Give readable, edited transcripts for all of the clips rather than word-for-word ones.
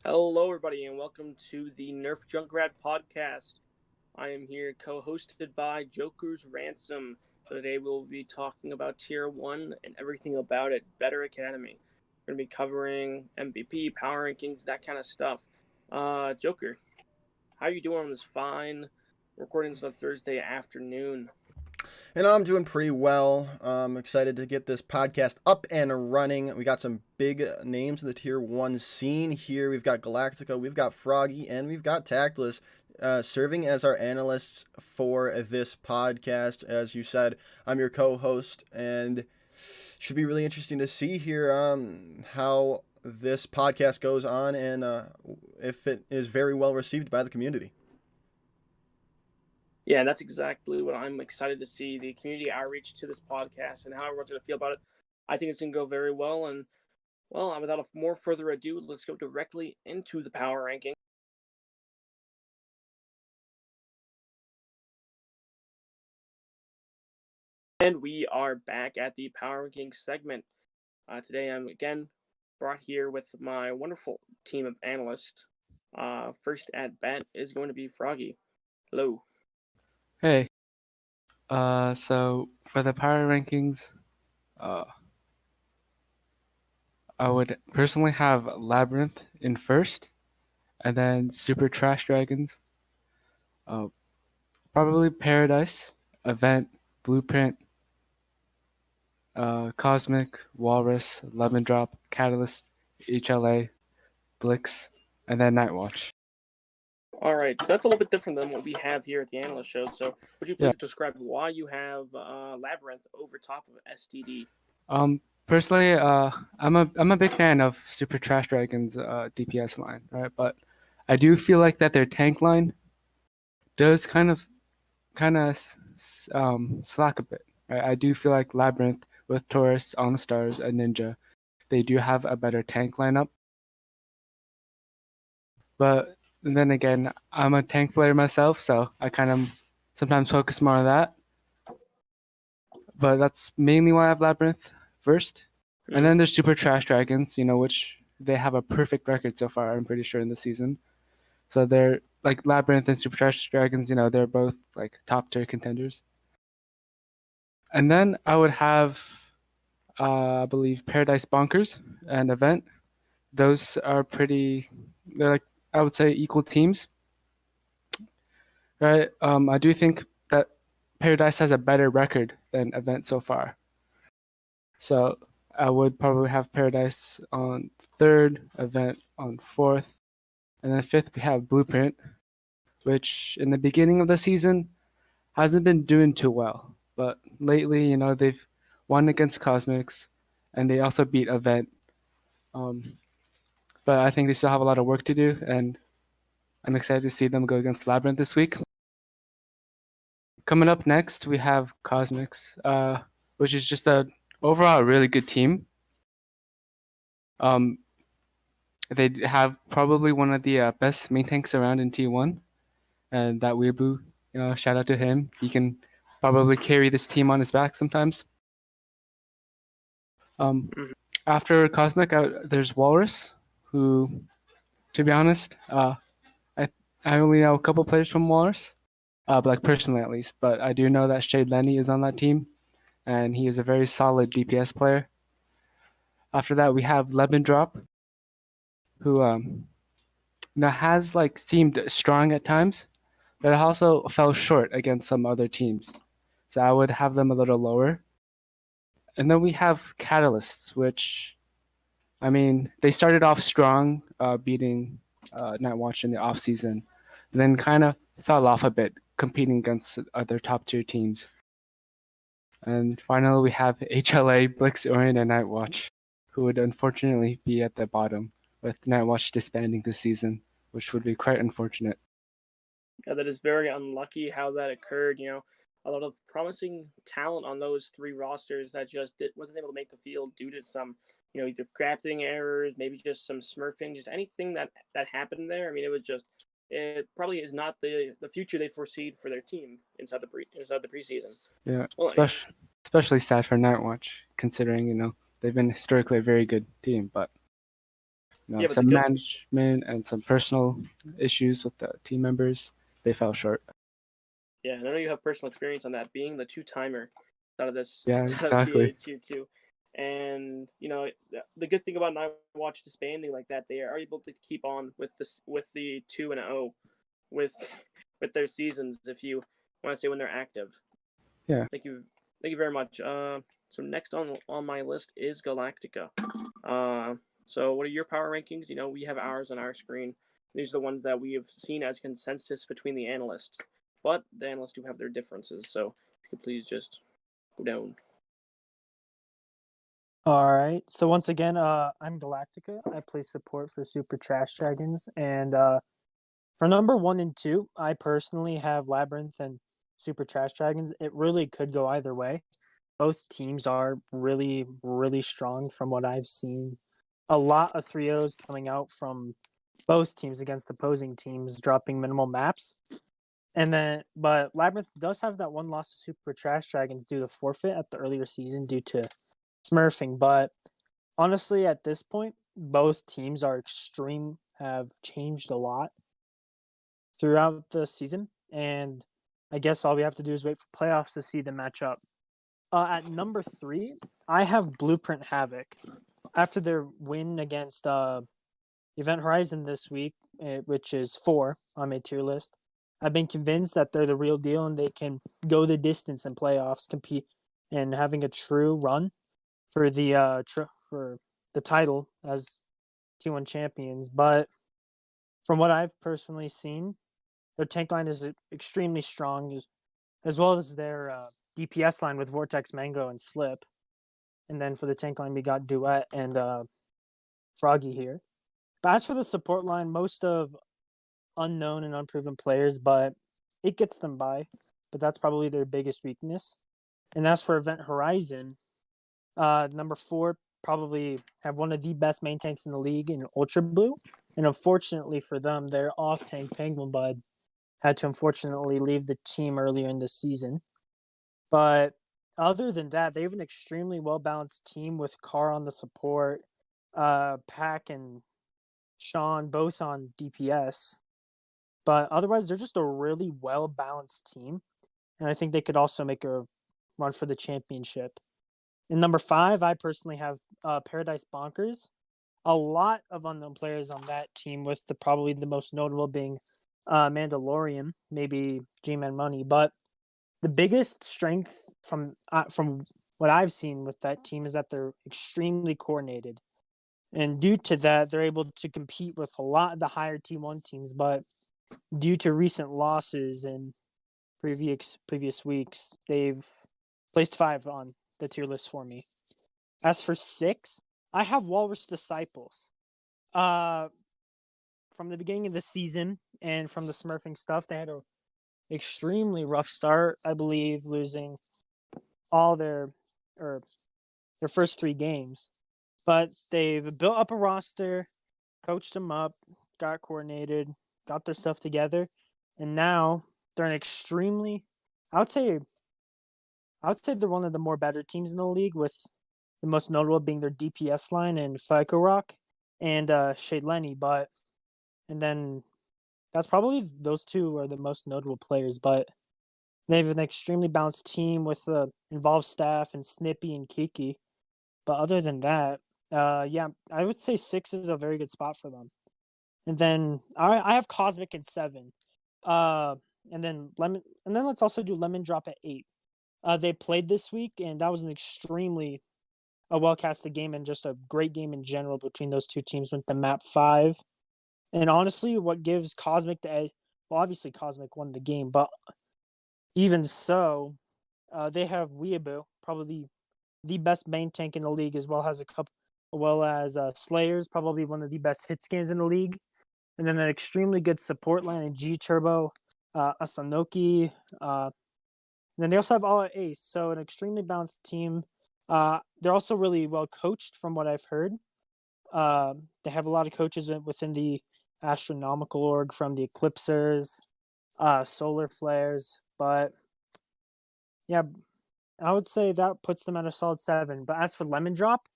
Hello, everybody, and welcome to the NerfJunkrat podcast. I am here co-hosted by JokersRansom. So today we'll be talking about Tier 1 and everything about it, Better Academy. We're going to be covering MVP, Power Rankings, that kind of stuff. Joker, how are you doing on this fine recording this on a Thursday afternoon? And I'm doing pretty well. I'm excited to get this podcast up and running. We got some big names in the Tier 1 scene here. We've got Galactica, we've got Froggy, and we've got Tactless serving as our analysts for this podcast. As you said, I'm your co-host, and should be really interesting to see here how this podcast goes on and if it is very well received by the community. Yeah, that's exactly what I'm excited to see, the community outreach to this podcast and how everyone's going to feel about it. I think it's going to go very well, and well, without more further ado, let's go directly into the power ranking. And we are back at the power rankings segment. Today I'm again brought here with my wonderful team of analysts. First at bat is going to be Froggy. Hello. Hey. So for the power rankings, I would personally have Labyrinth in first, and then Super Trash Dragons. Probably Paradise, Event, Blueprint, Cosmic, Walrus, Lemon Drop, Catalyst, HLA, Blix, and then Nightwatch. All right, so that's a little bit different than what we have here at the analyst show. So would you please describe why you have Labyrinth over top of STD? Personally, I'm a big fan of Super Trash Dragons' DPS line, right? But I do feel like that their tank line does kind of slack a bit, right? I do feel like Labyrinth with Taurus, On the Stars, and Ninja, they do have a better tank lineup. But then again, I'm a tank player myself, so I kind of sometimes focus more on that. But that's mainly why I have Labyrinth first. And then there's Super Trash Dragons, which they have a perfect record so far, I'm pretty sure, in the season. So they're like Labyrinth and Super Trash Dragons, they're both like top tier contenders. And then I would have, I believe, Paradise Bonkers and Event. Those are they're like, I would say, equal teams. Right? I do think that Paradise has a better record than Event so far. So I would probably have Paradise on third, Event on fourth, and then fifth we have Blueprint, which in the beginning of the season hasn't been doing too well. But lately, they've won against Cosmics, and they also beat Event. But I think they still have a lot of work to do, and I'm excited to see them go against Labyrinth this week. Coming up next, we have Cosmics, which is just a overall really good team. They have probably one of the best main tanks around in T1, and that Weeaboo, shout out to him. He can probably carry this team on his back sometimes. After Cosmic, there's Walrus, who, to be honest, I only know a couple players from Walrus, like personally at least, but I do know that Shade Lenny is on that team, and he is a very solid DPS player. After that, we have Lemon Drop, who has seemed strong at times, but it also fell short against some other teams. So I would have them a little lower. And then we have Catalysts, which, they started off strong, beating Nightwatch in the offseason, then kind of fell off a bit, competing against other top-tier teams. And finally, we have HLA, Blix, Orion, and Nightwatch, who would unfortunately be at the bottom, with Nightwatch disbanding this season, which would be quite unfortunate. Yeah, that is very unlucky how that occurred. A lot of promising talent on those three rosters that just wasn't able to make the field due to some, either crafting errors, maybe just some smurfing, just anything that happened there. It probably is not the future they foreseed for their team inside the preseason. Yeah, well, especially sad for Nightwatch, considering they've been historically a very good team. But Yeah, but some management and some personal issues with the team members, they fell short. Yeah, and I know you have personal experience on that, being the two-timer out of this, Yeah, out of exactly. the Tier 2. And, the good thing about Night Watch disbanding like that, they are able to keep on with the 2-0 with with their seasons, if you want to say when they're active. Yeah. Thank you very much. So next on my list is Galactica. So what are your power rankings? We have ours on our screen. These are the ones that we have seen as consensus between the analysts. But the analysts do have their differences, so if you could please just go down. All right. So once again, I'm Galactica. I play support for Super Trash Dragons, and for number 1 and 2, I personally have Labyrinth and Super Trash Dragons. It really could go either way. Both teams are really, really strong from what I've seen. A lot of 3-0s coming out from both teams against opposing teams, dropping minimal maps. But Labyrinth does have that one loss to Super Trash Dragons due to forfeit at the earlier season due to smurfing. But honestly, at this point, both teams have changed a lot throughout the season, and I guess all we have to do is wait for playoffs to see them match up. At number 3, I have Blueprint Havoc. After their win against Event Horizon this week, which is 4 on my tier list, I've been convinced that they're the real deal and they can go the distance in playoffs, compete, and having a true run for the for the title as T1 champions. But from what I've personally seen, their tank line is extremely strong, as well as their DPS line with Vortex, Mango, and Slip. And then for the tank line, we got Duet and Froggy here. But as for the support line, most of unknown and unproven players, but it gets them by. But that's probably their biggest weakness. And as for Event Horizon, number 4 probably have one of the best main tanks in the league in Ultra Blue. And unfortunately for them, their off-tank Penguin Bud had to unfortunately leave the team earlier in the season. But other than that, they have an extremely well-balanced team with Carr on the support, Pack and Sean both on DPS. But otherwise, they're just a really well-balanced team. And I think they could also make a run for the championship. In number 5, I personally have Paradise Bonkers. A lot of unknown players on that team, with probably the most notable being Mandalorian, maybe G-Man Money. But the biggest strength from what I've seen with that team is that they're extremely coordinated. And due to that, they're able to compete with a lot of the higher T1 teams. But due to recent losses in previous weeks, they've placed 5 on the tier list for me. As for 6, I have Walrus Disciples. From the beginning of the season and from the smurfing stuff, they had a extremely rough start, I believe, losing all their first 3 games. But they've built up a roster, coached them up, got coordinated, got their stuff together, and now they're an extremely, I would say they're one of the more better teams in the league, with the most notable being their DPS line and FICO Rock and Shade Lenny. And then that's probably those 2 are the most notable players. But they have an extremely balanced team with involved staff and Snippy and Kiki. But other than that, yeah, I would say 6 is a very good spot for them. And then I have Cosmic in 7. And then let's also do Lemon Drop at 8. They played this week, and that was an extremely well-casted game and just a great game in general between those 2 teams with the map 5. And honestly, what gives Cosmic the edge, well, obviously Cosmic won the game, but even so, they have Weeaboo, probably the best main tank in the league, as well as Slayers, probably one of the best hit scans in the league. And then an extremely good support line in G Turbo, Asanoki. And then they also have All Ace, so an extremely balanced team. They're also really well coached, from what I've heard. They have a lot of coaches within the astronomical org, from the Eclipsers, Solar Flares. But yeah, I would say that puts them at a solid 7. But as for Lemon Drop,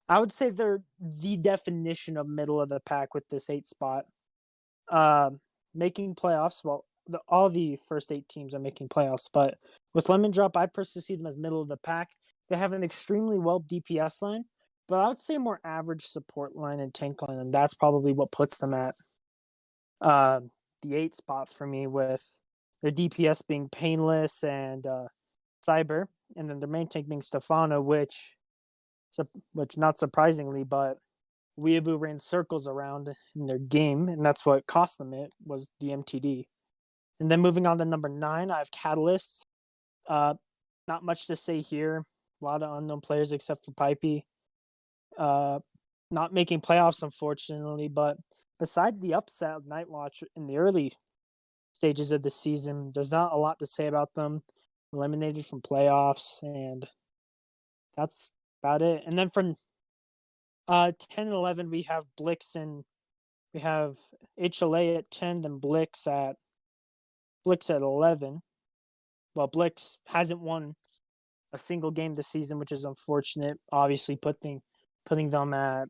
I would say they're the definition of middle of the pack with this 8 spot. Making playoffs. Well, all the first 8 teams are making playoffs, but with Lemon Drop, I personally see them as middle of the pack. They have an extremely well DPS line, but I would say more average support line and tank line, and that's probably what puts them at the 8 spot for me, with their DPS being Painless and Cyber, and then their main tank being Stefano, which not surprisingly, but Weeaboo ran circles around in their game, and that's what cost them it, was the MTD. And then moving on to number 9, I have Catalysts. Not much to say here. A lot of unknown players except for Pipey. Not making playoffs, unfortunately, but besides the upset of Nightwatch in the early stages of the season, there's not a lot to say about them. Eliminated from playoffs, and that's about it. And then from 10 and 11, we have Blix and we have HLA at 10, then Blix at 11. Well, Blix hasn't won a single game this season, which is unfortunate. Obviously, putting them at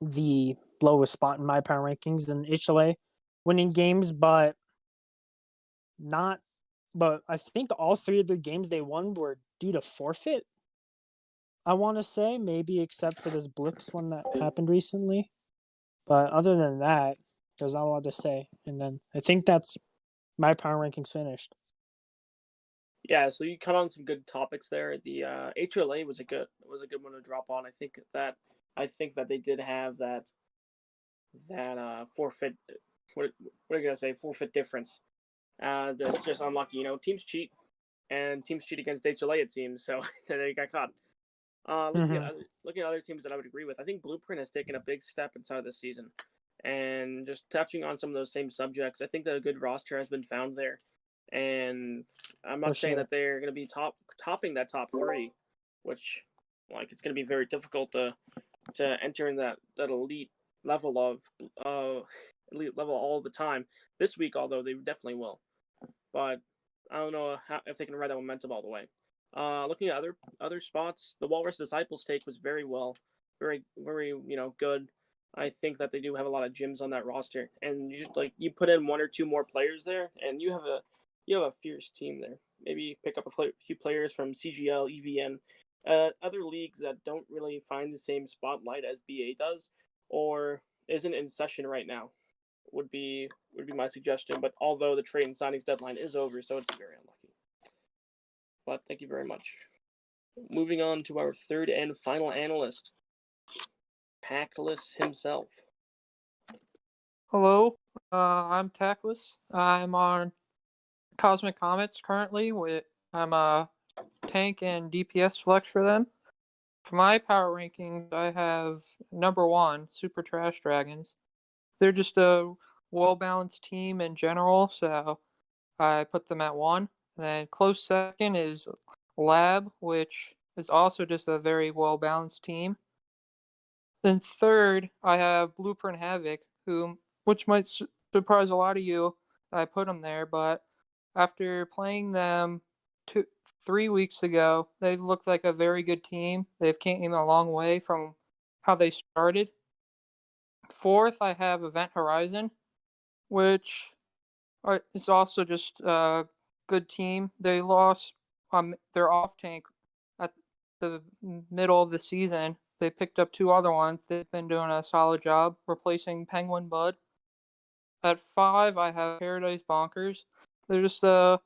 the lowest spot in my power rankings, and HLA winning games, but I think all 3 of their games they won were due to forfeit. I want to say, maybe except for this Blix one that happened recently. But other than that, there's not a lot to say. And then I think that's my power rankings finished. Yeah, so you cut on some good topics there. The HLA was a good one to drop on. I think that they did have that forfeit. What are you gonna say? Forfeit difference. That's just unlucky. Teams cheat, and teams cheat against HLA. It seems so. They got caught. Looking at other teams that I would agree with, I think Blueprint has taken a big step inside of this season, and just touching on some of those same subjects, I think that a good roster has been found there, and I'm not saying that they're going to be topping that top 3, which it's going to be very difficult to enter in that elite level of all the time this week, although they definitely will, but I don't know if they can ride that momentum all the way. Looking at other spots, the Walrus Disciples take was very very good. I think that they do have a lot of gyms on that roster, and you just you put in 1 or 2 more players there, and you have a fierce team there. Maybe pick up a few players from CGL, EVN, other leagues that don't really find the same spotlight as BA does, or isn't in session right now. Would be my suggestion. But although the trade and signings deadline is over, so it's very unlucky. But thank you very much. Moving on to our third and final analyst, Tactless himself. Hello, I'm Tactless. I'm on Cosmic Comets currently. I'm a tank and DPS flex for them. For my power rankings, I have number 1, Super Trash Dragons. They're just a well-balanced team in general, so I put them at 1. And then close second is Lab, which is also just a very well-balanced team. Then third, I have Blueprint Havoc, which might surprise a lot of you. I put them there, but after playing them 3 weeks ago, they looked like a very good team. They've came a long way from how they started. Fourth, I have Event Horizon, which is also just a good team. They lost their off tank at the middle of the season. They picked up 2 other ones. They've been doing a solid job replacing Penguin Bud. At 5, I have Paradise Bonkers. They're just I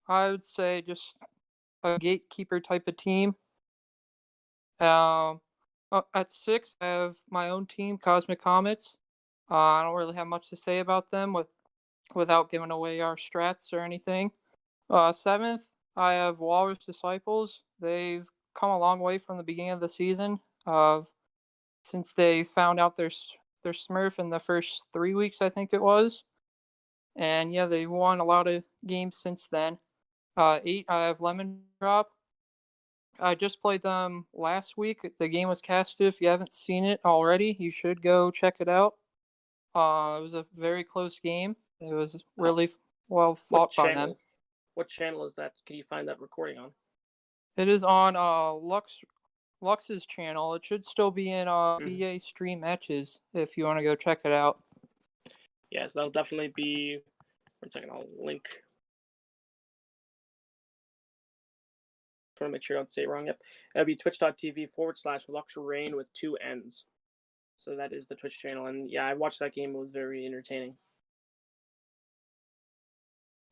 would say just a gatekeeper type of team. At 6, I have my own team, Cosmic Comets. I don't really have much to say about them without giving away our strats or anything. 7th, I have Walrus Disciples. They've come a long way from the beginning of the season. Since they found out their Smurf in the first 3 weeks, I think it was. And yeah, they won a lot of games since then. 8, I have Lemon Drop. I just played them last week. The game was casted. If you haven't seen it already, you should go check it out. It was a very close game. It was really well fought by them. What channel is that? Can you find that recording on? It is on Lux's channel. It should still be in BA Stream Matches if you want to go check it out. Yes, that'll definitely be. 1 second, I'll link. Trying to make sure I don't say it wrong. Yep, that'll be twitch.tv/LuxRain with 2 N's. So that is the Twitch channel, and yeah, I watched that game. It was very entertaining.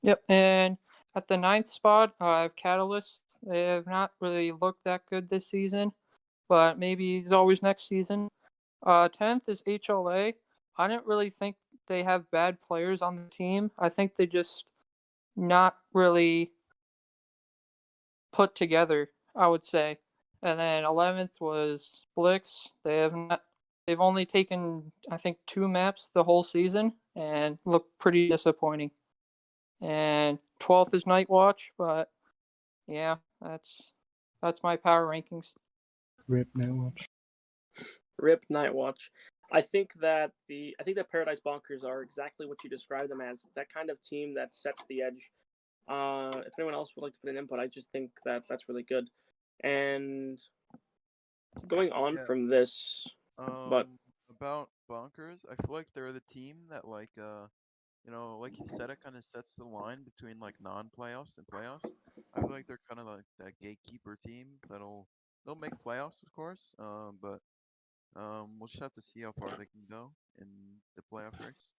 Yep, and at the 9th spot, I have Catalysts. They have not really looked that good this season, but maybe it's always next season. 10th is HLA. I didn't really think they have bad players on the team. I think they just not really put together, I would say. And then 11th was Blix. They've only taken, I think, 2 maps the whole season and look pretty disappointing. And 12th is Nightwatch, but yeah, that's my power rankings. Rip Nightwatch. Rip Nightwatch. I think that Paradise Bonkers are exactly what you describe them as. That kind of team that sets the edge. If anyone else would like to put an input, I just think that that's really good. And going on from this, but about Bonkers, I feel like they're the team that like like you said, it kind of sets the line between like non-playoffs and playoffs. I feel like they're kind of like that gatekeeper team they'll make playoffs, of course. But we'll just have to see how far they can go in the playoff race.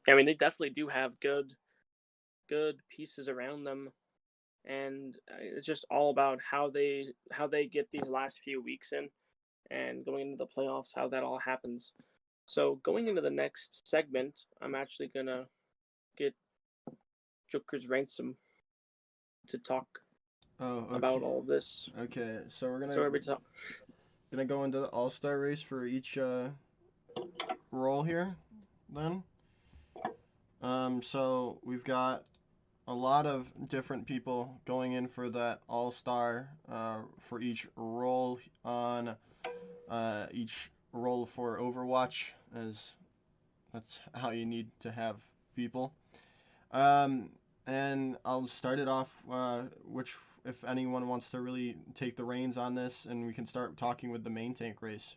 I mean, they definitely do have good pieces around them, and it's just all about how they get these last few weeks in, and going into the playoffs, how that all happens. So going into the next segment, I'm actually gonna get JokersRansom to talk about all this. Okay, so we're gonna go into the all-star race for each role here, then. So we've got a lot of different people going in for that all-star for each role on each role for Overwatch, as that's how you need to have people. And I'll start it off, if anyone wants to really take the reins on this, and we can start talking with the main tank race.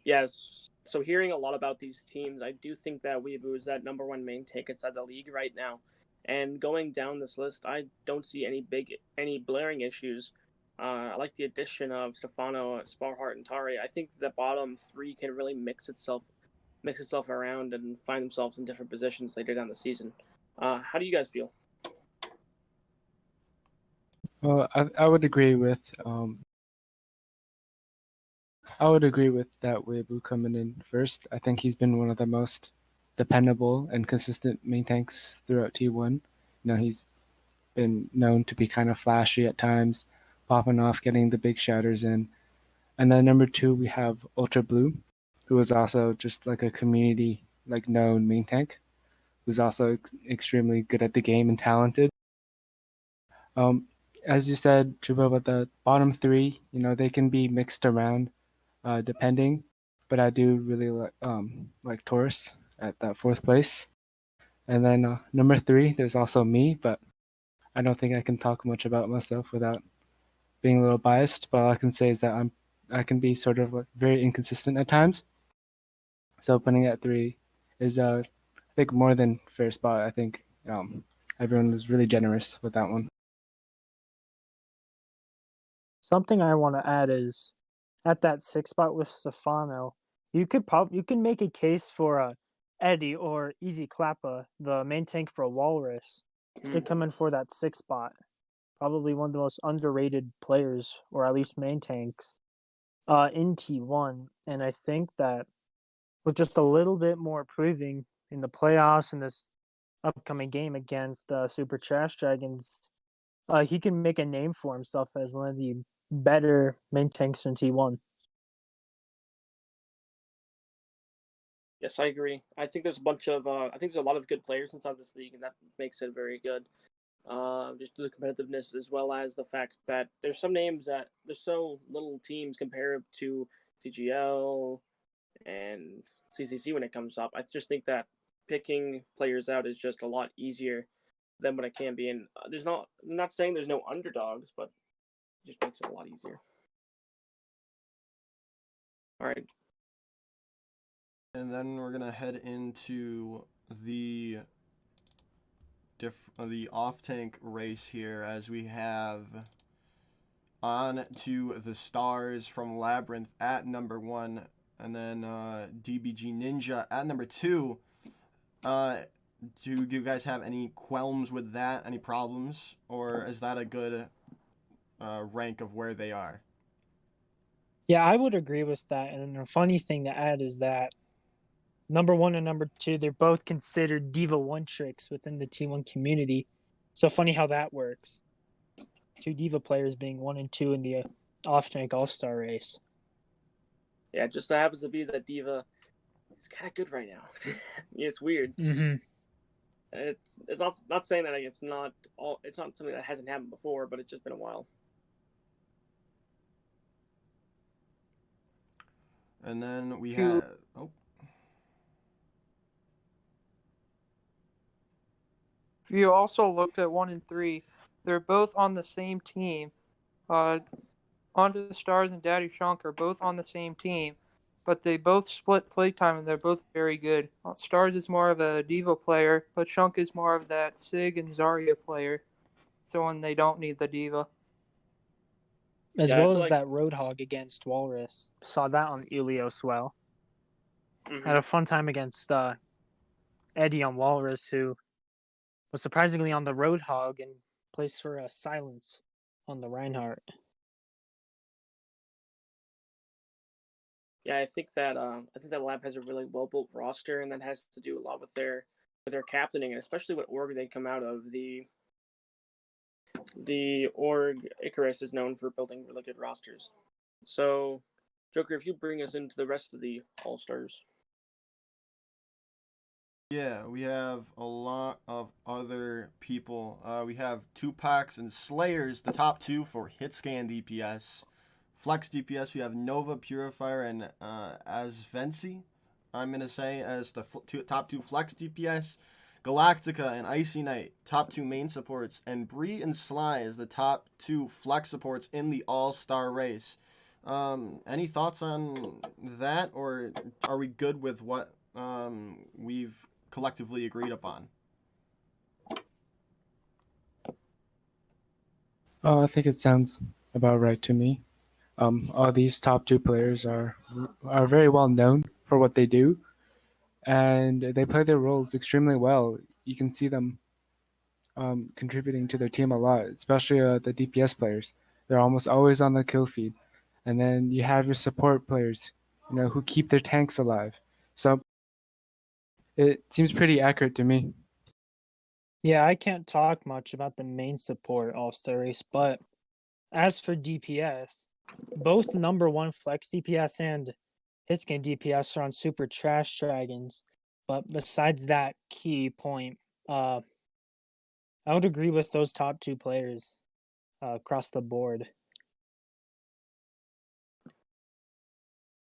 Yes. So hearing a lot about these teams, I do think that Weeaboo is that number 1 main tank inside the league right now. And going down this list, I don't see any blaring issues. I like the addition of Stefano, Sparhart, and Tari. I think the bottom 3 can really mix itself around and find themselves in different positions later down the season. How do you guys feel? Well, I would agree with that Weeaboo coming in first. I think he's been one of the most dependable and consistent main tanks throughout T1. He's been known to be kind of flashy at times, popping off, getting the big shatters in. And then number 2, we have Ultra Blue, who is also just like a community known main tank, who's also extremely good at the game and talented. As you said, Chabubba, the bottom 3, they can be mixed around depending, but I do really like Taurus at that 4th place. And then number 3, there's also me, but I don't think I can talk much about myself without being a little biased. But all I can say is that I can be sort of very inconsistent at times. So putting at 3 is I think more than fair spot. I think everyone was really generous with that one. Something I want to add is at that 6th spot with Stefano, you can make a case for Eddie or Easy Clappa, the main tank for Walrus, to come in for that 6th spot. Probably one of the most underrated players, or at least main tanks, in T1. And I think that with just a little bit more proving in the playoffs in this upcoming game against Super Trash Dragons, he can make a name for himself as one of the better main tanks in T1. Yes, I agree. I think there's a lot of good players inside this league, and that makes it very good. Just the competitiveness, as well as the fact that there's some names that there's so little teams compared to CGL and CCC when it comes up. I just think that picking players out is just a lot easier than what it can be. And I'm not saying there's no underdogs, but it just makes it a lot easier. All right. And then we're gonna head into the off-tank race here, as we have on to the Stars from Labyrinth at number 1, and then DBG Ninja at number 2. Do you guys have any qualms with that? Any problems, or is that a good rank of where they are? Yeah, I would agree with that. And a funny thing to add is that number 1 and number 2, they're both considered Diva 1 tricks within the T1 community. So funny how that works. 2 Diva players being 1 and 2 in the off-tank all-star race. Yeah, it just so happens to be that Diva is kind of good right now. Yeah, it's weird. Mm-hmm. It's not saying that it's not something that hasn't happened before, but it's just been a while. And then we have If you also looked at 1 and 3, they're both on the same team. Onto the Stars and Daddy Shunk are both on the same team, but they both split playtime and they're both very good. Stars is more of a Diva player, but Shunk is more of that Sig and Zarya player. So when they don't need the Diva. As Yeah, well as that Roadhog against Walrus. Saw that on Ilios well. Mm-hmm. Had a fun time against Eddie on Walrus, who was surprisingly on the Roadhog and placed for a silence on the Reinhardt. Yeah, I think that Lab has a really well built roster, and that has to do a lot with their captaining, and especially what org they come out of. The org Icarus is known for building really good rosters. So, Joker, if you bring us into the rest of the All Stars. Yeah, we have a lot of other people. We have Tupacs and Slayers, the top 2 for hitscan DPS. Flex DPS, we have Nova, Purifier, and Asvensi, I'm going to say, as the top 2 Flex DPS. Galactica and Icy Knight, top 2 main supports. And Bree and Sly as the top 2 Flex supports in the All-Star race. Any thoughts on that, or are we good with what we've collectively agreed upon? I think it sounds about right to me. All these top 2 players are very well known for what they do, and they play their roles extremely well. You can see them contributing to their team a lot, especially the DPS players. They're almost always on the kill feed, and then you have your support players, who keep their tanks alive. So it seems pretty accurate to me. Yeah, I can't talk much about the main support all-star race, but as for DPS, both number 1 Flex DPS and hitscan DPS are on Super Trash Dragons. But besides that key point, I would agree with those top 2 players across the board.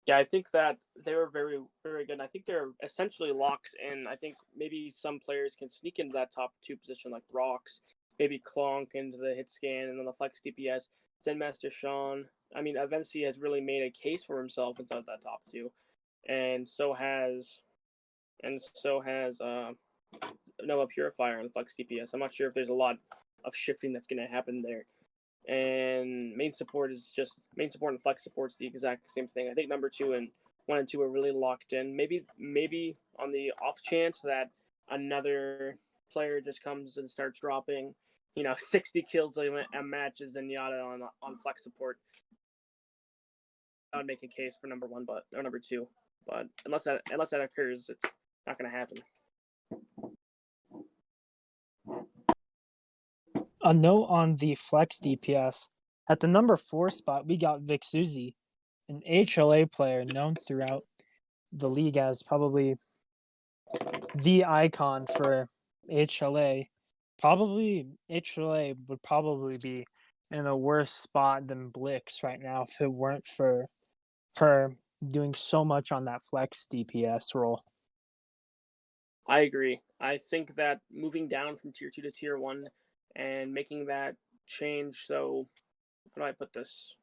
Yeah, I think that they were very, very good. And I think they're essentially locks in. I think maybe some players can sneak into that top 2 position, like Rocks, maybe Clonk into the hit scan, and then the Flex DPS. Zen Master Sean. I mean, Avency has really made a case for himself inside that top 2, and so has Noah Purifier on Flex DPS. I'm not sure if there's a lot of shifting that's going to happen there. And main support and flex support's the exact same thing. I think number 2 and 1 and 2 are really locked in. Maybe on the off chance that another player just comes and starts dropping, 60 kills a match is Zenyatta on flex support, I would make a case for number 1, or number 2. But unless that occurs, it's not going to happen. A note on the Flex DPS. At the number 4 spot, we got Vic Suzy, an HLA player known throughout the league as probably the icon for HLA. Probably HLA would probably be in a worse spot than Blix right now if it weren't for her doing so much on that Flex DPS role. I agree. I think that moving down from tier 2 to tier 1 and making that change so, how do I put this?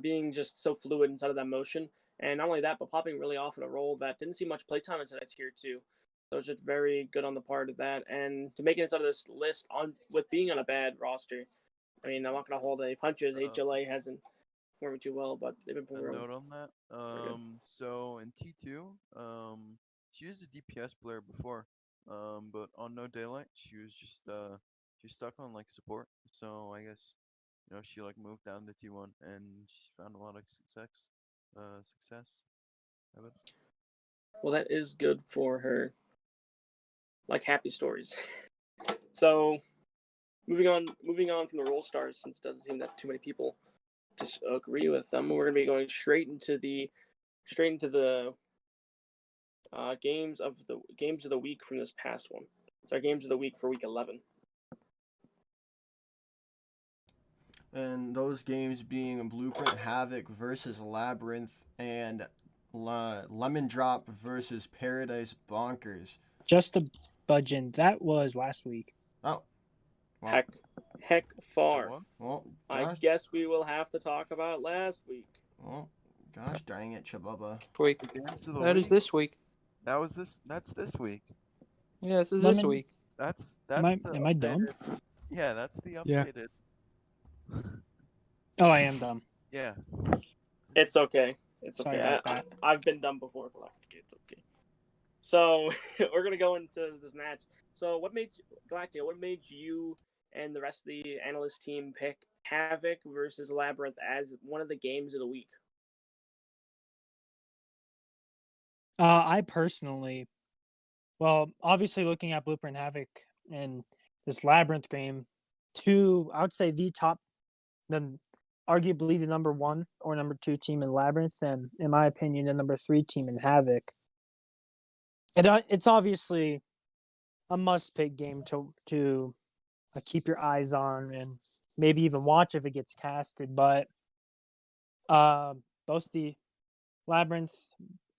Being just so fluid inside of that motion. And not only that, but popping really off in a role that didn't see much playtime inside of tier 2. So it's just very good on the part of that. And to make it inside of this list on with being on a bad roster, I mean, I'm not going to hold any punches. HLA hasn't performed too well, but they've been A performing. note on that. So in T2, she was a DPS player before, but on No Daylight, she was just she was stuck on like support. So I guess she like moved down to T1 and she found a lot of success. Success. Well, that is good for her. Like happy stories. So moving on from the role stars, since it doesn't seem that too many people disagree with them, we're gonna be going straight into the games of the week from this past one. It's our games of the week for week 11. And those games being Blueprint Havoc versus Labyrinth and Lemon Drop versus Paradise Bonkers. Just a budgeon. That was last week. Oh. Well, Heck far. Well, I guess we will have to talk about last week. Well, gosh dang it, Chabubba. Week. That is this week. That's this week. Yeah, this is this week. That's am I dumb? Yeah, that's the updated. Yeah. Oh, I am dumb. Yeah. It's okay. It's Sorry okay. about that. I've been dumb before, Galactica. It's okay. So we're gonna go into this match. So Galactica? What made you and the rest of the analyst team pick Havoc versus Labyrinth as one of the games of the week? I personally, well, obviously looking at Blueprint Havoc and this Labyrinth game, I would say arguably the number 1 or number 2 team in Labyrinth, and in my opinion, the number 3 team in Havoc. It's obviously a must-pick game to keep your eyes on and maybe even watch if it gets casted. But both the Labyrinth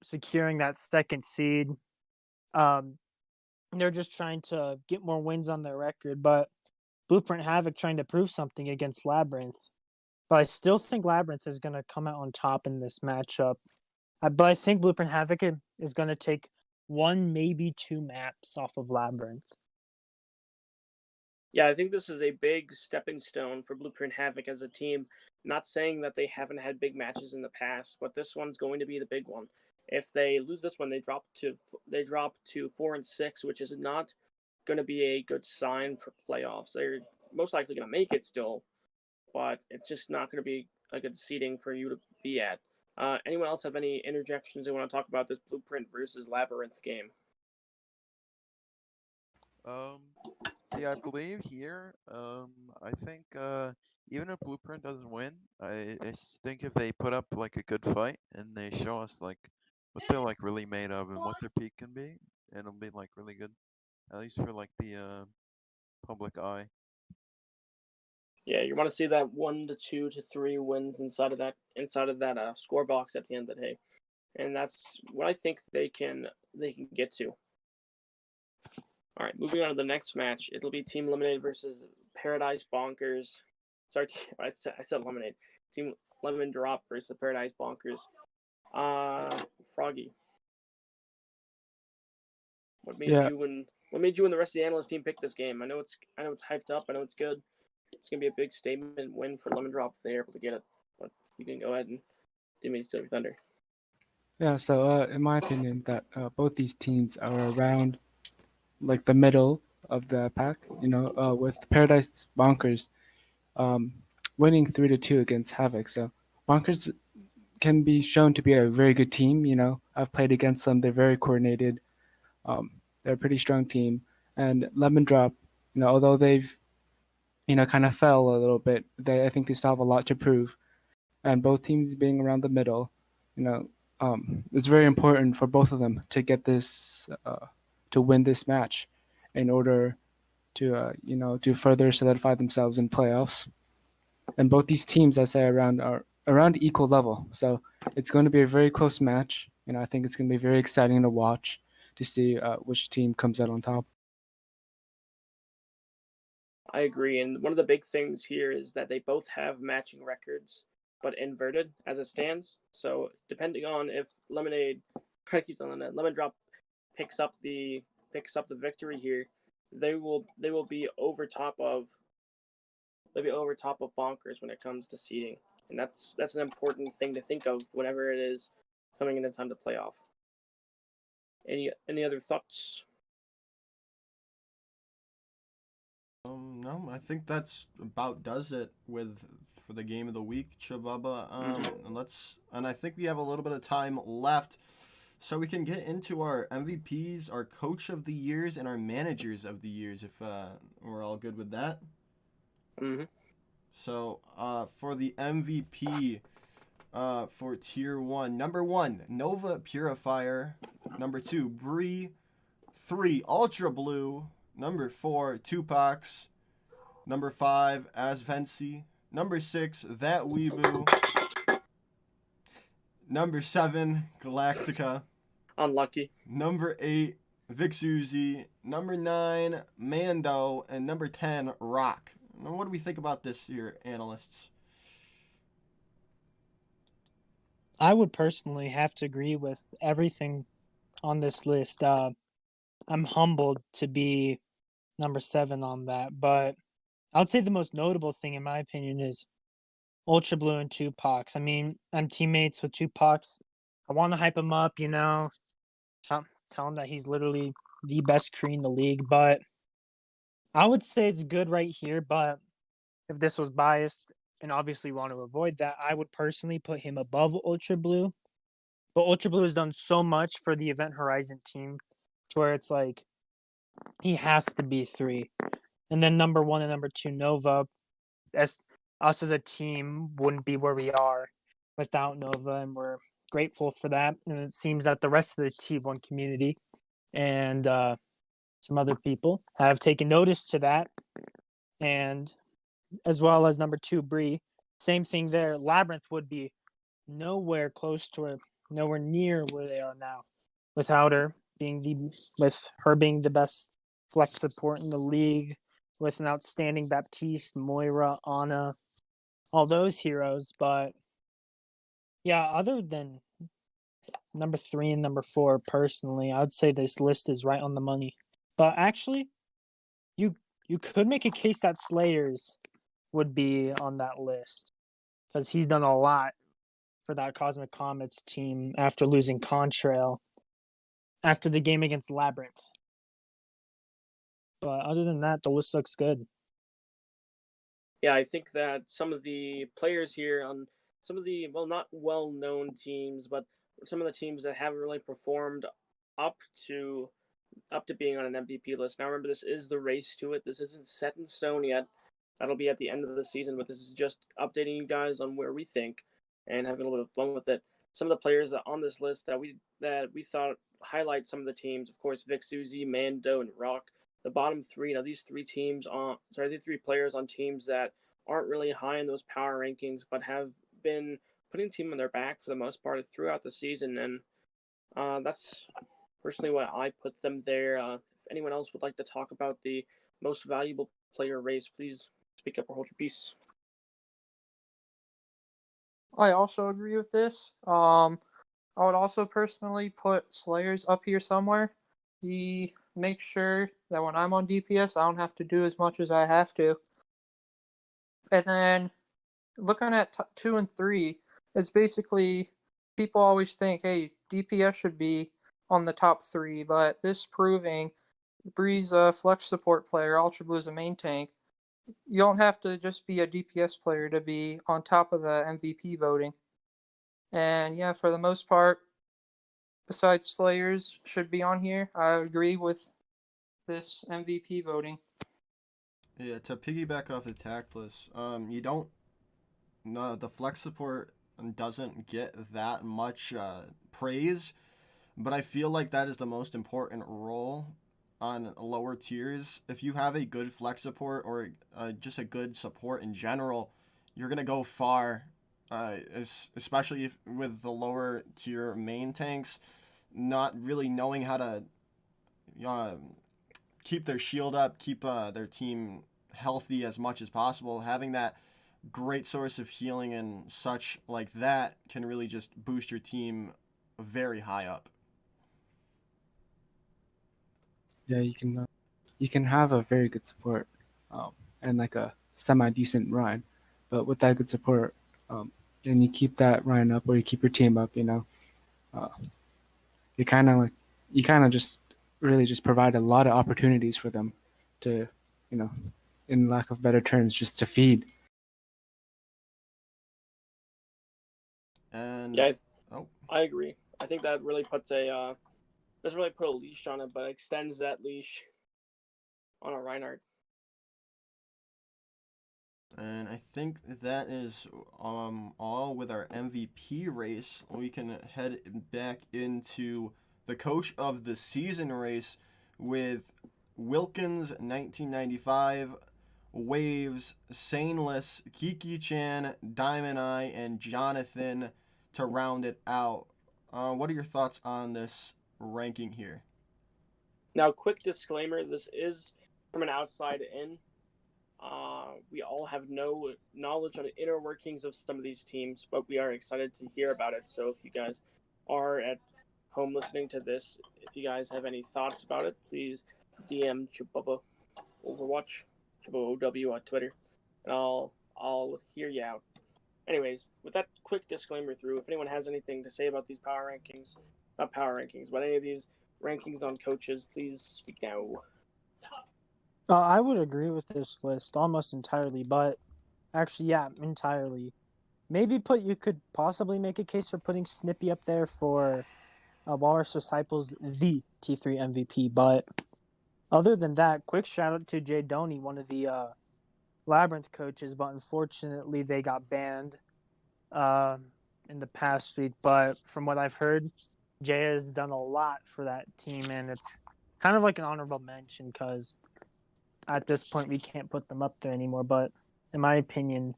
securing that second seed, they're just trying to get more wins on their record. But Blueprint Havoc trying to prove something against Labyrinth. But I still think Labyrinth is going to come out on top in this matchup. But I think Blueprint Havoc is going to take 1, maybe 2 maps off of Labyrinth. Yeah, I think this is a big stepping stone for Blueprint Havoc as a team. Not saying that they haven't had big matches in the past, but this one's going to be the big one. If they lose this one, they drop to 4-6, which is not going to be a good sign for playoffs. They're most likely going to make it still, but it's just not going to be a good seeding for you to be at. Anyone else have any interjections they want to talk about this Blueprint versus Labyrinth game? See, I believe here, I think, even if Blueprint doesn't win, I think if they put up like a good fight and they show us like what they're like really made of and what their peak can be, it'll be like really good, at least for like the public eye. Yeah, you want to see that 1 to 2 to 3 wins inside of that score box at the end of the day, and that's what I think they can get to. All right, moving on to the next match. It'll be Team Lemonade versus Paradise Bonkers. Sorry, I said Lemonade. Team Lemon Drop versus the Paradise Bonkers. Froggy, what made you and the rest of the analyst team pick this game? I know it's hyped up. I know it's good. It's gonna be a big statement win for Lemon Drop if they're able to get it. But you can go ahead and do me Steal Your Thunder. Yeah. So in my opinion, that both these teams are around like the middle of the pack, with Paradise Bonkers winning 3-2 against Havoc. So Bonkers can be shown to be a very good team. I've played against them. They're very coordinated. They're a pretty strong team. And Lemon Drop, although they've, kind of fell a little bit, I think they still have a lot to prove. And both teams being around the middle, it's very important for both of them to get this to win this match in order to to further solidify themselves in playoffs. And both these teams, I say, are around equal level. So it's going to be a very close match. I think it's going to be very exciting to watch to see which team comes out on top. I agree. And one of the big things here is that they both have matching records, but inverted as it stands. So depending on if Lemonade, Lemon Drop picks up the victory here, they will be over top of Bonkers when it comes to seeding, and that's an important thing to think of whenever it is coming into time to playoff. Any other thoughts? No, I think that's about does it for the game of the week, Chabubba. And I think we have a little bit of time left, so we can get into our MVPs, our Coach of the Years, and our Managers of the Years, if we're all good with that. Mm-hmm. So for the MVP for Tier 1, number 1, Nova Purifier. Number 2, Bree. 3, Ultra Blue. Number 4, Tupacs. Number 5, Asvency. Number 6, That Weeboo. Number 7, Galactica. Unlucky. Number 8, VixUzi. Number 9, Mando. And number 10, Rock. Now, what do we think about this here, analysts? I would personally have to agree with everything on this list. I'm humbled to be number 7 on that, but I would say the most notable thing, in my opinion, is Ultra Blue and Tupacs. I mean, I'm teammates with Tupacs. I want to hype him up, tell him that he's literally the best Kree in the league, but I would say it's good right here. But if this was biased, and obviously want to avoid that, I would personally put him above Ultra Blue. But Ultra Blue has done so much for the Event Horizon team to where it's like he has to be 3. And then number 1 and number 2, Nova. Us as a team wouldn't be where we are without Nova, and we're grateful for that. And it seems that the rest of the T1 community and some other people have taken notice to that. And as well as number 2, Bree. Same thing there. Labyrinth would be nowhere near where they are now without her being the best flex support in the league, with an outstanding Baptiste, Moira, Ana, all those heroes. But yeah, other than number 3 and number 4, personally, I would say this list is right on the money. But actually, you could make a case that Slayers would be on that list because he's done a lot for that Cosmic Comets team after losing Contrail after the game against Labyrinth. But other than that, the list looks good. Yeah, I think that some of the players here on some of the not well-known teams, but some of the teams that haven't really performed up to being on an MVP list. Now remember, this is the race to it. This isn't set in stone yet. That'll be at the end of the season, but this is just updating you guys on where we think and having a little bit of fun with it. Some of the players that on this list that we thought highlight some of the teams, of course, VixUzi, Mando, and Rock. The bottom 3, now these 3 players on teams that aren't really high in those power rankings, but have been putting the team on their back for the most part throughout the season, and that's personally why I put them there. If anyone else would like to talk about the most valuable player race, please speak up or hold your peace. I also agree with this. I would also personally put Slayers up here somewhere. He makes sure that when I'm on DPS, I don't have to do as much as I have to. And then looking at 2 and 3, it's basically people always think, hey, DPS should be on the top 3, but this proving Bree's a flex support player, Ultra Blue's a main tank. You don't have to just be a DPS player to be on top of the MVP voting. And yeah, for the most part, besides Slayers should be on here. I agree with this MVP voting. Yeah, to piggyback off of Tactless, the flex support doesn't get that much praise, but I feel like that is the most important role on lower tiers. If you have a good flex support or just a good support in general, you're gonna go far. Especially with the lower tier main tanks not really knowing how to keep their shield up, keep their team healthy as much as possible. Having that great source of healing and such like that can really just boost your team very high up. Yeah, you can have a very good support and like a semi decent Ryan, but with that good support, and you keep that Ryan up or you keep your team up, uh, you kind of just really just provide a lot of opportunities for them to, you know, in lack of better terms, just to feed. And Yeah, I agree. I think that really puts a doesn't really put a leash on it, but extends that leash on a Reinhardt. And I think that is all with our MVP race. We can head back into the coach of the season race with Wilkins 1995, Waves, Saneless, Kiki Chan, Diamond Eye, and Jonathan to round it out. What are your thoughts on this ranking here? Now, quick disclaimer: this is from an outside in. We all have no knowledge on the inner workings of some of these teams, but we are excited to hear about it. So if you guys are at home listening to this, if you guys have any thoughts about it, please DM Chabubba Overwatch, Chabubba OW on Twitter, and I'll hear you out. Anyways, with that quick disclaimer through, if anyone has anything to say about these not power rankings, but any of these rankings on coaches, please speak now. I would agree with this list almost entirely, but actually, yeah, entirely. Maybe you could possibly make a case for putting Snippy up there for Walrus Disciples, the T3 MVP. But other than that, quick shout out to Jay Doney, one of the Labyrinth coaches, but unfortunately they got banned in the past week. But from what I've heard, Jay has done a lot for that team, and it's kind of like an honorable mention because at this point we can't put them up there anymore. But in my opinion,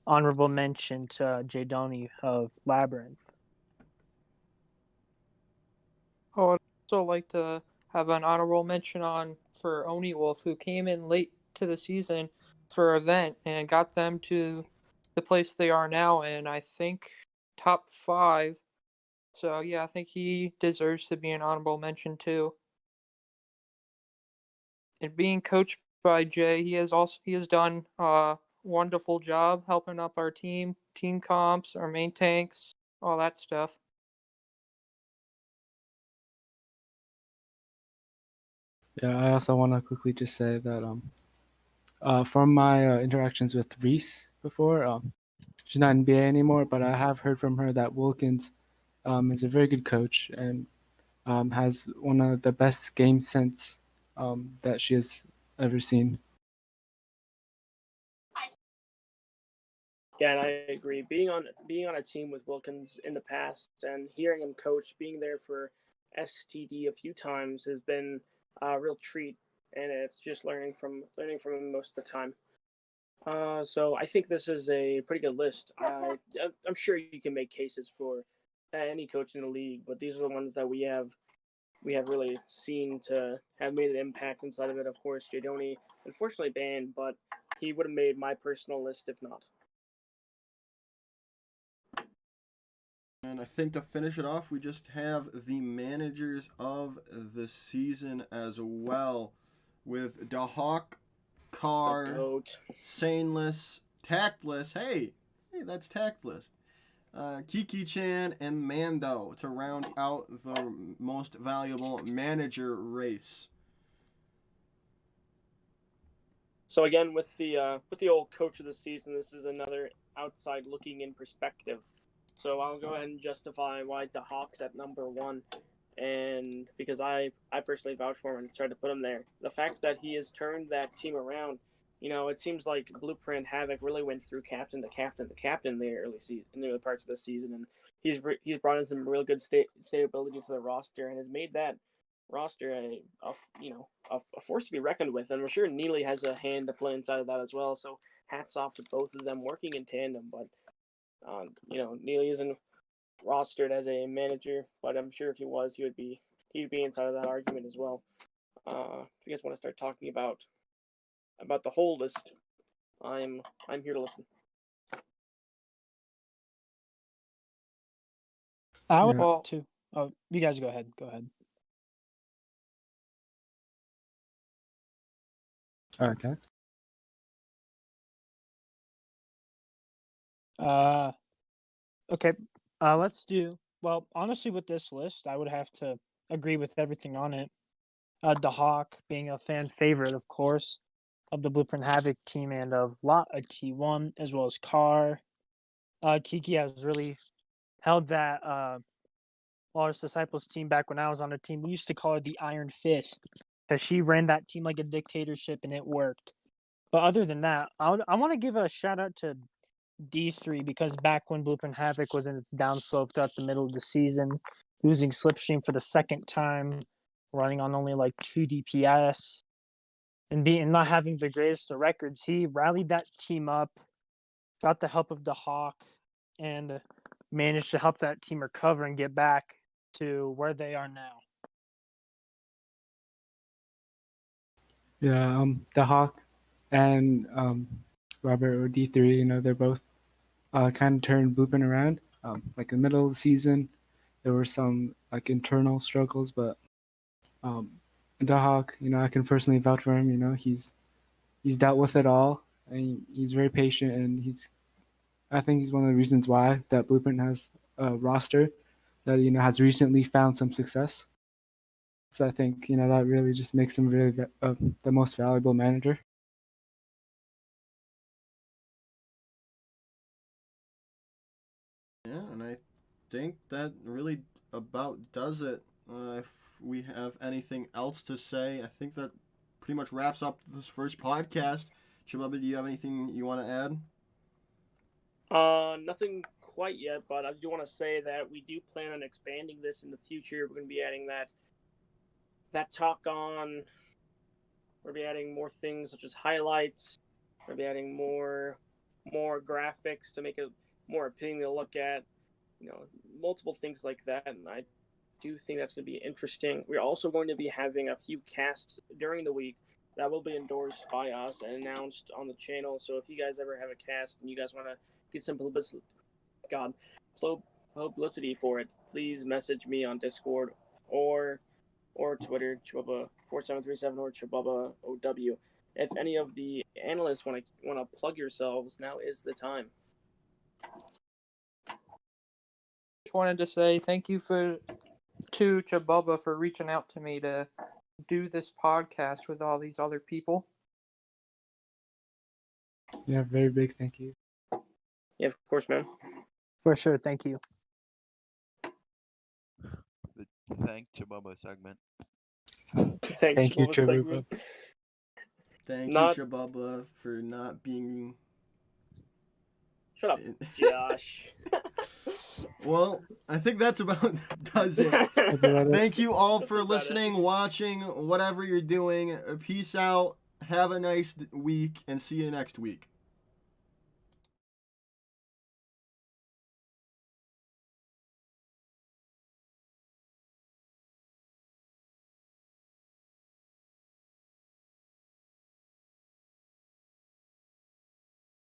honorable mention to Jay Doney of Labyrinth. Oh, I'd also like to have an honorable mention for Oni Wolf, who came in late to the season for event and got them to the place they are now, and I think top 5. So yeah, I think he deserves to be an honorable mention too. And being coached by Jay, he has done a wonderful job helping up our team comps, our main tanks, all that stuff. Yeah, I also want to quickly just say that from my interactions with Reese before, she's not in BA anymore, but I have heard from her that Wilkins is a very good coach and has one of the best game sense that she has ever seen. Yeah, and I agree. Being on a team with Wilkins in the past and hearing him coach, being there for STD a few times has been a real treat, and it's just learning from him most of the time. So I think this is a pretty good list. I'm sure you can make cases for any coach in the league, but these are the ones that we have really seen to have made an impact inside of it. Of course, Jadoni unfortunately banned, but he would have made my personal list if not. And I think to finish it off, we just have the managers of the season as well, with Dahawk, Carr, Saneless, Tactless. Hey, that's Tactless. Kiki Chan and Mando to round out the most valuable manager race. So again, with the old coach of the season, this is another outside looking in perspective. So I'll go ahead and justify why Dahawk's at number 1, and because I personally vouch for him and tried to put him there. The fact that he has turned that team around, it seems like Blueprint Havoc really went through captain to captain to captain in the early parts of the season, and he's brought in some real good stability to the roster and has made that roster a force to be reckoned with. And I'm sure Neely has a hand to play inside of that as well. So hats off to both of them working in tandem. But Neely isn't rostered as a manager, but I'm sure if he was, he'd be inside of that argument as well. if you guys want to start talking about the whole list, I'm here to listen. I would Yeah. Well, too. Oh, you guys go ahead. Go ahead. Okay. Okay. Let's do. Well, honestly, with this list, I would have to agree with everything on it. The Hawk being a fan favorite, of course, of the Blueprint Havoc team and of Lot of T1, as well as Carr. Kiki has really held that Walrus Disciples team back when I was on the team. We used to call her the Iron Fist because she ran that team like a dictatorship and it worked. But other than that, I want to give a shout out to D3 because back when Blueprint Havoc was in its downslope throughout the middle of the season, losing Slipstream for the second time, running on only like 2 DPS, and not having the greatest of records, he rallied that team up, got the help of the Hawk, and managed to help that team recover and get back to where they are now. Yeah, the Hawk and Robert or D3, they're both kind of turned Blueprint around. Like in the middle of the season, there were some like internal struggles, but the Hawk, I can personally vouch for him. He's dealt with it all, and he's very patient, and I think he's one of the reasons why that Blueprint has a roster that has recently found some success. So I think that really just makes him really the most valuable manager. Yeah, and I think that really about does it. If we have anything else to say, I think that pretty much wraps up this first podcast. Chabubba, do you have anything you want to add? Nothing quite yet, but I do want to say that we do plan on expanding this in the future. We're going to be adding that talk on. We're going to be adding more things such as highlights. We're going to be adding more graphics to make it more appealing to look at. Multiple things like that, and I do think that's going to be interesting. We're also going to be having a few casts during the week that will be endorsed by us and announced on the channel. So if you guys ever have a cast and you guys want to get some publicity for it, please message me on Discord or Twitter, Chabubba4737 or ChabubbaOW. If any of the analysts want to plug yourselves, now is the time. just wanted to say thank you to Chabubba for reaching out to me to do this podcast with all these other people. Yeah, very big thank you. Yeah, of course, man. For sure. Thank you. The thank Chabubba segment. Thank you, Chabubba. Thank you, Chabubba, for not being... Shut up, Josh. Well, I think that's about does it. Thank you all for listening, watching, whatever you're doing. Peace out. Have a nice week, and see you next week.